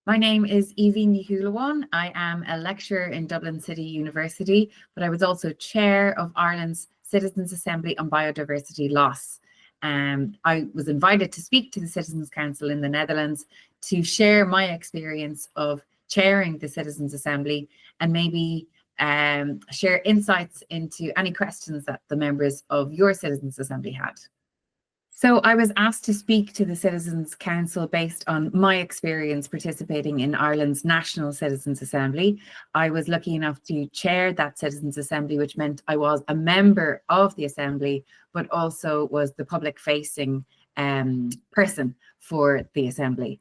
My name is Aoibhinn Shúlleabháin. I am a lecturer in Dublin City University, but I was also chair of Ireland's Citizens' Assembly on Biodiversity Loss. I was invited to speak to the Citizens' Council in the Netherlands to share my experience of chairing the Citizens' Assembly and maybe share insights into any questions that the members of your Citizens' Assembly had. So I was asked to speak to the Citizens' Council based on my experience participating in Ireland's National Citizens' Assembly. I was lucky enough to chair that Citizens' Assembly, which meant I was a member of the Assembly, but also was the public-facing person for the Assembly.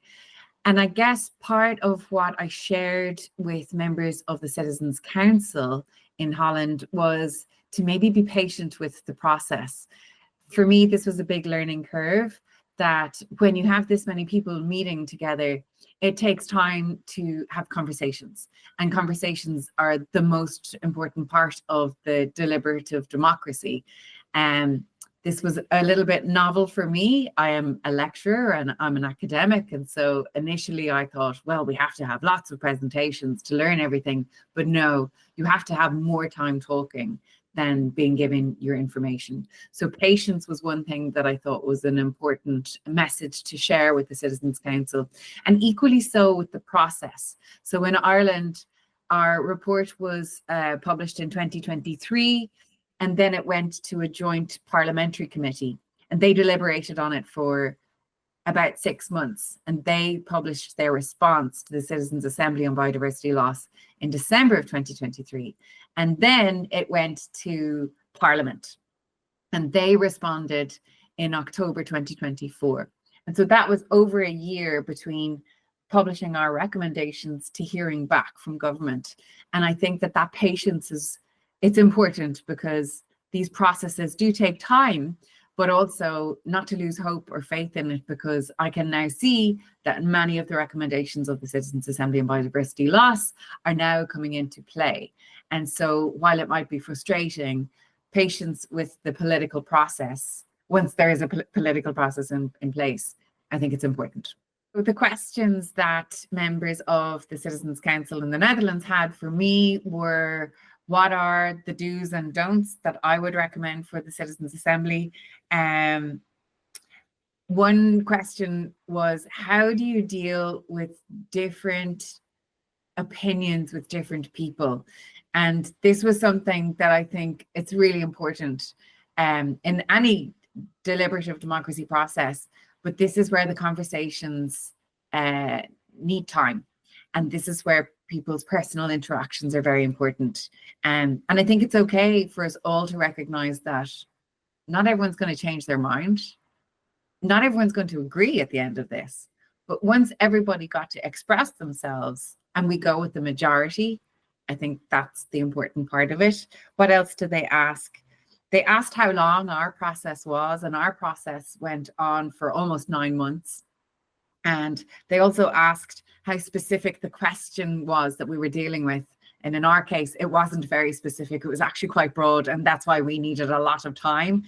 And I guess part of what I shared with members of the Citizens' Council in Holland was to maybe be patient with the process. For me, this was a big learning curve, that when you have this many people meeting together, it takes time to have conversations. And conversations are the most important part of the deliberative democracy. This was a little bit novel for me. I am a lecturer and I'm an academic. And so initially I thought, well, we have to have lots of presentations to learn everything. But no, you have to have more time talking than being given your information. So patience was one thing that I thought was an important message to share with the Citizens' Council, and equally so with the process. So in Ireland, our report was published in 2023, and then it went to a joint parliamentary committee, and they deliberated on it for about 6 months, and they published their response to the Citizens' Assembly on Biodiversity Loss in December of 2023. And then it went to Parliament, and they responded in October 2024. And so that was over a year between publishing our recommendations to hearing back from government. And I think that patience it's important, because these processes do take time, but also not to lose hope or faith in it, because I can now see that many of the recommendations of the Citizens' Assembly on Biodiversity Loss are now coming into play. And so while it might be frustrating, patience with the political process, once there is a political process in place, I think it's important. The questions that members of the Citizens' Council in the Netherlands had for me were, what are the do's and don'ts that I would recommend for the Citizens' Assembly? One question was, how do you deal with different opinions with different people? And this was something that I think it's really important in any deliberative democracy process, but this is where the conversations need time. And this is where people's personal interactions are very important. And I think it's okay for us all to recognize that not everyone's going to change their mind. Not everyone's going to agree at the end of this. But once everybody got to express themselves and we go with the majority, I think that's the important part of it. What else did they ask? They asked how long our process was, and our process went on for almost 9 months. And they also asked how specific the question was that we were dealing with. And in our case, it wasn't very specific. It was actually quite broad, and that's why we needed a lot of time.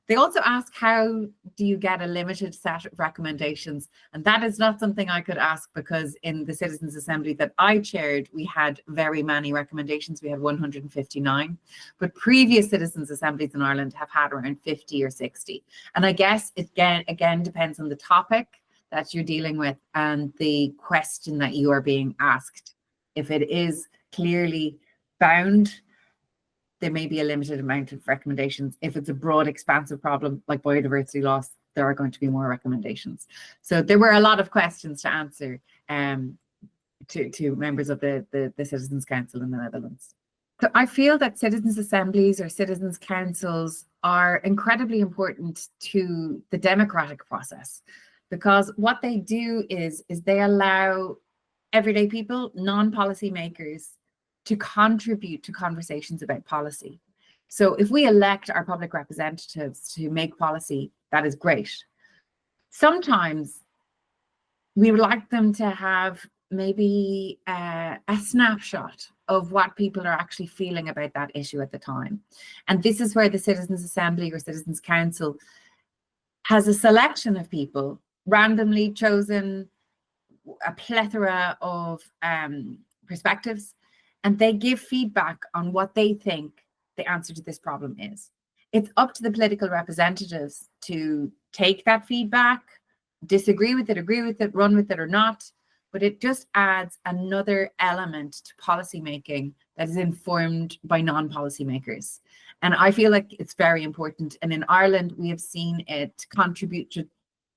They also asked, how do you get a limited set of recommendations? And that is not something I could ask, because in the Citizens' Assembly that I chaired, we had very many recommendations. We had 159, but previous Citizens' Assemblies in Ireland have had around 50 or 60. And I guess it again depends on the topic that you're dealing with and the question that you are being asked. If it is clearly bound, there may be a limited amount of recommendations. If it's a broad, expansive problem like biodiversity loss, there are going to be more recommendations. So there were a lot of questions to answer to members of the Citizens' Council in the Netherlands. So I feel that citizens' assemblies or citizens' councils are incredibly important to the democratic process, because what they do is they allow everyday people, non-policy makers, to contribute to conversations about policy. So if we elect our public representatives to make policy, that is great. Sometimes we would like them to have maybe a snapshot of what people are actually feeling about that issue at the time. And this is where the Citizens' Assembly or Citizens' Council has a selection of people randomly chosen a plethora of perspectives, and they give feedback on what they think the answer to this problem is. It's up to the political representatives to take that feedback, disagree with it, agree with it, run with it or not, but it just adds another element to policymaking that is informed by non-policymakers. And I feel like it's very important. And in Ireland, we have seen it contribute to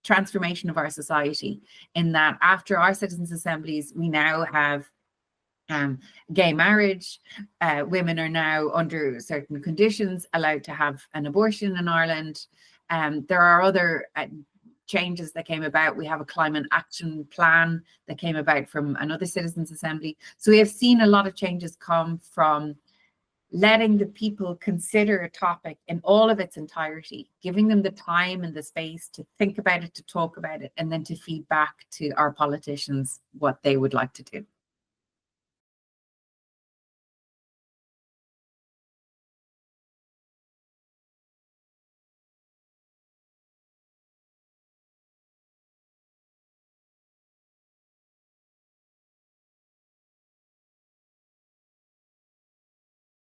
transformation of our society, in that after our citizens' assemblies, we now have gay marriage. Women are now, under certain conditions, allowed to have an abortion in Ireland. There are other changes that came about. We have a climate action plan that came about from another citizens' assembly. So we have seen a lot of changes come from letting the people consider a topic in all of its entirety, giving them the time and the space to think about it, to talk about it, and then to feed back to our politicians what they would like to do.